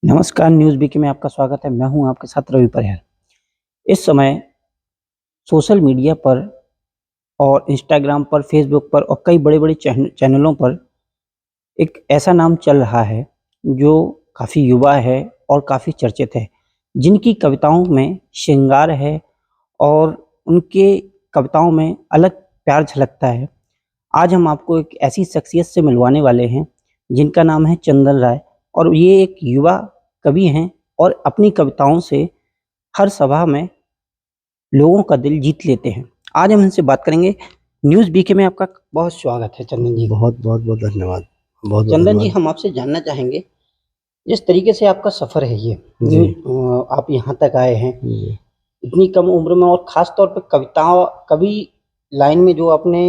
नमस्कार, news BK में आपका स्वागत है। मैं हूं आपके साथ रवि परिहार। इस समय सोशल मीडिया पर और इंस्टाग्राम पर, फेसबुक पर और कई बड़े-बड़े चैनलों पर एक ऐसा नाम चल रहा है, जो काफ़ी युवा है और काफ़ी चर्चित है, जिनकी कविताओं में श्रृंगार है और उनके कविताओं में अलग प्यार झलकता है। आज हम आपको एक ऐसी शख्सियत से मिलवाने वाले हैं, जिनका नाम है चंदन राय और ये एक युवा कवि हैं और अपनी कविताओं से हर सभा में लोगों का दिल जीत लेते हैं। आज हम इनसे बात करेंगे। न्यूज़ बीके में आपका बहुत स्वागत है चंदन जी। बहुत धन्यवाद। बहुत चंदन जी, धन्यवाद। हम आपसे जानना चाहेंगे, जिस तरीके से आपका सफ़र है ये, जी। आप यहाँ तक आए हैं, जी। इतनी कम उम्र में और ख़ास तौर पे कवि लाइन में जो आपने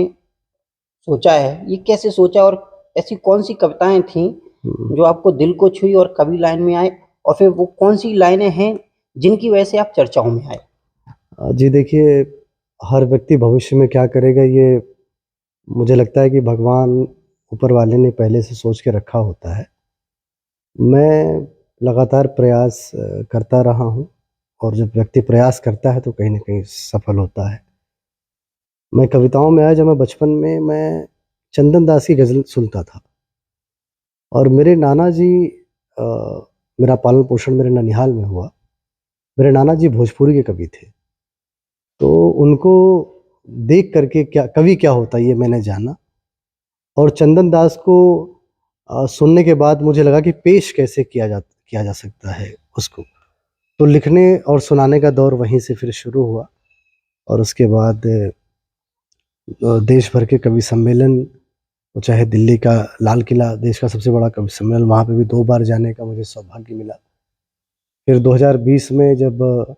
सोचा है, ये कैसे सोचा और ऐसी कौन-सी कविताएँ थीं, हुँ। जो आपको दिल को छुई और कवि लाइन में आए? और फिर वो कौन-सी लाइनें हैं, जिनकी वजह से आप चर्चाओं में आए? जी देखिए, हर व्यक्ति भविष्य में क्या करेगा ये मुझे लगता है कि भगवान ऊपर वाले ने पहले से सोच के रखा होता है। मैं लगातार प्रयास करता रहा हूँ और जब व्यक्ति प्रयास करता है तो कहीं न कहीं सफल होता है। मैं कविताओं में आया जब मैं बचपन में मैं चंदन दास की ग़ज़ल सुनता था और मेरे नाना जी अ, मेरा पालन-पोषण मेरे ननिहाल में हुआ। मेरे नाना जी भोजपुरी के कवि थे। तो उनको देख कर के क्या कवि क्या होता है ये मैंने जाना और चंदन दास को सुनने के बाद मुझे लगा कि पेश कैसे किया जा सकता है उसको। तो लिखने और सुनाने का दौर वहीं से फिर शुरू हुआ और उसके बाद देश भर के कवि सम्मेलन, वो चाहे दिल्ली का लाल किला देश का सबसे बड़ा कवि सम्मेलन, वहाँ पे भी 2 बार जाने का मुझे सौभाग्य मिला। फिर 2020 में जब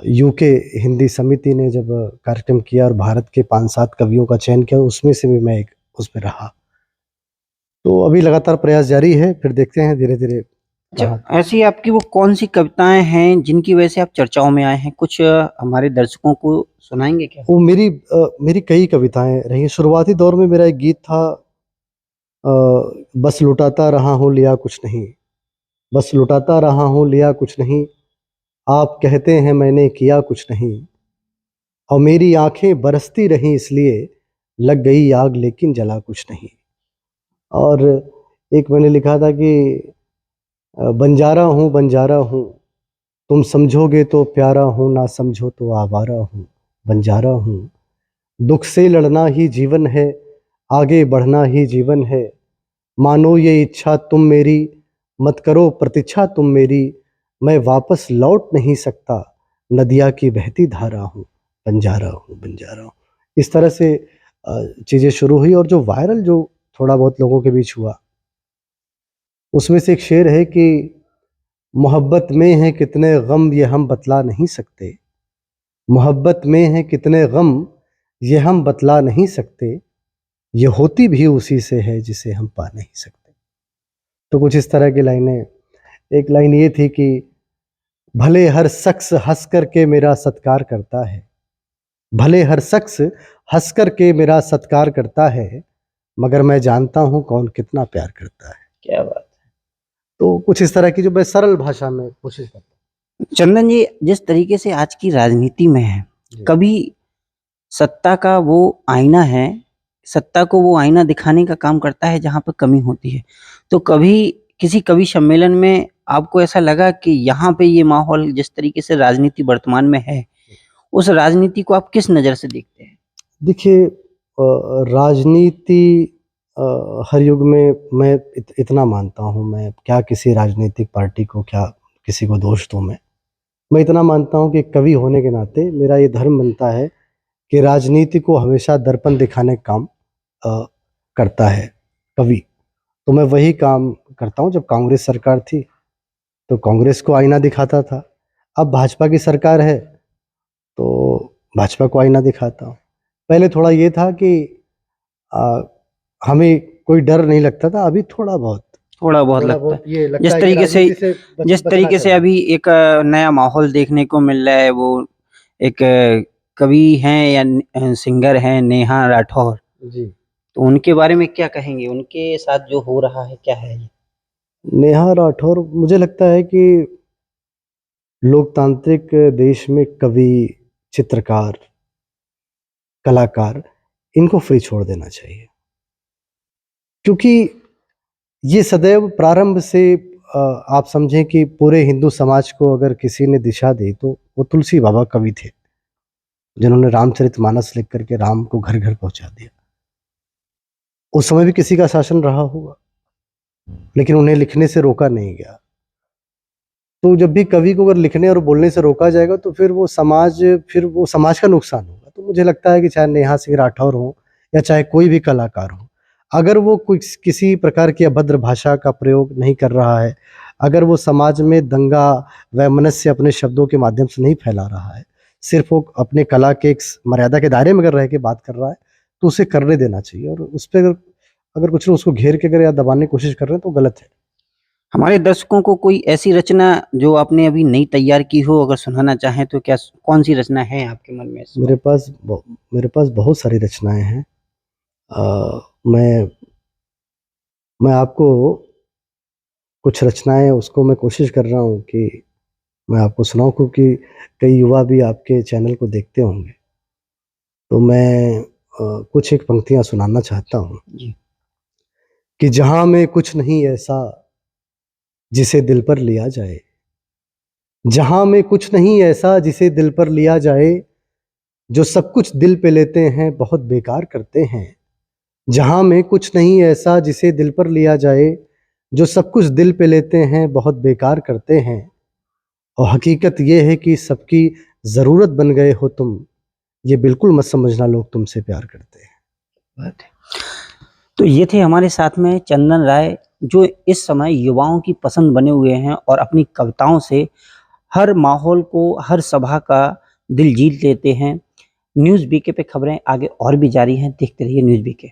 यूके हिंदी समिति ने जब कार्यक्रम किया और भारत के 5-7 कवियों का चयन किया, उसमें से भी मैं एक उसमें रहा। तो अभी लगातार प्रयास जारी है, फिर देखते हैं धीरे-धीरे अच्छा, कहाँ तक। ऐसी आपकी वो कौन-सी कविताएँ हैं, जिनकी वजह से आप चर्चाओं में आए हैं? कुछ हमारे दर्शकों को सुनाएँगे क्या? वो मेरी कई कविताएँ रही हैं। शुरुआती दौर में मेरा एक गीत था अ, बस लुटाता रहा हूँ लिया कुछ नहीं, बस लुटाता रहा हूँ लिया कुछ नहीं, आप कहते हैं मैंने किया कुछ नहीं और मेरी आँखें बरसती रहीं इसलिए लग गई आग लेकिन जला कुछ नहीं। और एक मैंने लिखा था कि बंजारा हूँ, तुम समझोगे तो प्यारा हूँ, ना समझो तो आवारा हूँ, बंजारा हूँ। दुख से लड़ना ही जीवन है, आगे बढ़ना ही जीवन है, मानो ये इच्छा तुम मेरी, मत करो प्रतीक्षा तुम मेरी, मैं वापस लौट नहीं सकता, नदिया की बहती धारा हूँ, बंजारा हूँ। इस तरह से चीज़ें शुरू हुई और जो वायरल जो थोड़ा बहुत लोगों के बीच हुआ, उसमें से एक शेर है कि मोहब्बत में हैं कितने गम ये हम बतला नहीं सकते, मोहब्बत में हैं कितने गम ये हम बतला नहीं सकते, ये होती भी उसी से है जिसे हम पा नहीं सकते। तो कुछ इस तरह की लाइनें। एक लाइन ये थी कि भले हर शख्स हँस कर के मेरा सत्कार करता है, भले हर शख्स हँस कर के मेरा सत्कार करता है, मगर मैं जानता हूँ कौन कितना प्यार करता है। क्या बात तो कुछ इस तरह की जो मैं सरल भाषा में कोशिश करता है! चंदन जी, जिस तरीके से आज की राजनीति में है, हूँ। कभी सत्ता का वो आईना है, सत्ता को वो आईना दिखाने का काम करता है जहाँ पे कमी होती है। तो कभी किसी कवि सम्मेलन में आपको ऐसा लगा कि यहाँ पे ये माहौल जिस तरीके से राजनीति वर्तमान में है, उस राजनीति को आप किस नज़र से देखते हैं? देखिए राजनीति हर युग में मैं इतना मानता हूँ, मैं क्या किसी राजनीतिक पार्टी को क्या किसी को दोष दूँ मैं। मैं इतना मानता हूँ कि कवि होने के नाते मेरा ये धर्म बनता है कि राजनीति को हमेशा दर्पण दिखाने का काम अ, करता है कवि। तो मैं वही काम करता हूँ। जब कांग्रेस सरकार थी, तो कांग्रेस को आईना दिखाता था। अब भाजपा की सरकार है, तो भाजपा को आईना दिखाता हूँ। पहले थोड़ा ये था कि अ, हमें कोई डर नहीं लगता था, अभी थोड़ा-बहुत थोड़ा लगता है। बहुत ये लगता है कि राजनीति से जिस बचना तरीके से चाहिए। अभी एक नया माहौल देखने को मिल रहा है, वो एक कवि हैं या सिंगर हैं नेहा राठौर, जी। तो उनके बारे में क्या कहेंगे? उनके साथ जो हो रहा है, क्या है ये? नेहा राठौर, मुझे लगता है कि लोकतांत्रिक देश में कवि, चित्रकार, कलाकार, इनको फ्री छोड़ देना चाहिए, क्योंकि ये सदैव प्रारंभ से आप समझें कि पूरे हिंदू समाज को अगर किसी ने दिशा दी तो वो तुलसी बाबा कवि थे, जिन्होंने रामचरितमानस लिख करके राम को घर घर पहुंचा दिया। उस समय भी किसी का शासन रहा होगा, लेकिन उन्हें लिखने से रोका नहीं गया। तो जब भी कवि को अगर लिखने और बोलने से रोका जाएगा तो फिर वो समाज का नुकसान होगा। तो मुझे लगता है कि चाहे नेहा सिंह राठौर हो या चाहे कोई भी कलाकार हो, अगर वो किसी प्रकार की अभद्र भाषा का प्रयोग नहीं कर रहा है, अगर वो समाज में दंगा वैमनस्य अपने शब्दों के माध्यम से नहीं फैला रहा है, सिर्फ वो अपने कला के एक मर्यादा के दायरे में अगर रह के बात कर रहा है, तो उसे करने देना चाहिए। और उस पर अगर अगर कुछ लोग उसको घेर के अगर या दबाने की कोशिश कर रहे हैं तो गलत है। हमारे दर्शकों को कोई ऐसी रचना जो आपने अभी नई तैयार की हो अगर सुनाना चाहें तो क्या कौन-सी रचना है आपके मन में इस मेरे वक़्त? पास बहुत सारी रचनाएं हैं। मैं आपको कुछ रचनाएं उसको मैं कोशिश कर रहा हूँ कि मैं आपको सुनाऊं, क्योंकि कई युवा भी आपके चैनल को देखते होंगे। तो मैं कुछ एक पंक्तियां सुनाना चाहता हूँ जी। कि जहां में कुछ नहीं ऐसा जिसे दिल पर लिया जाए, जहां में कुछ नहीं ऐसा जिसे दिल पर लिया जाए, जो सब कुछ दिल पे लेते हैं बहुत बेकार करते हैं। जहां में कुछ नहीं ऐसा जिसे दिल पर लिया जाए, जो सब कुछ दिल पे लेते हैं बहुत बेकार करते हैं। और हकीकत ये है कि सबकी ज़रूरत बन गए हो तुम, ये बिल्कुल मत समझना लोग तुमसे प्यार करते हैं। बात है। तो ये थे हमारे साथ में चंदन राय जो इस समय युवाओं की पसंद बने हुए हैं और अपनी कविताओं से हर माहौल को, हर सभा का दिल जीत लेते हैं। न्यूज़ बीके पे खबरें आगे और भी जारी हैं, देखते रहिए न्यूज़ बीके।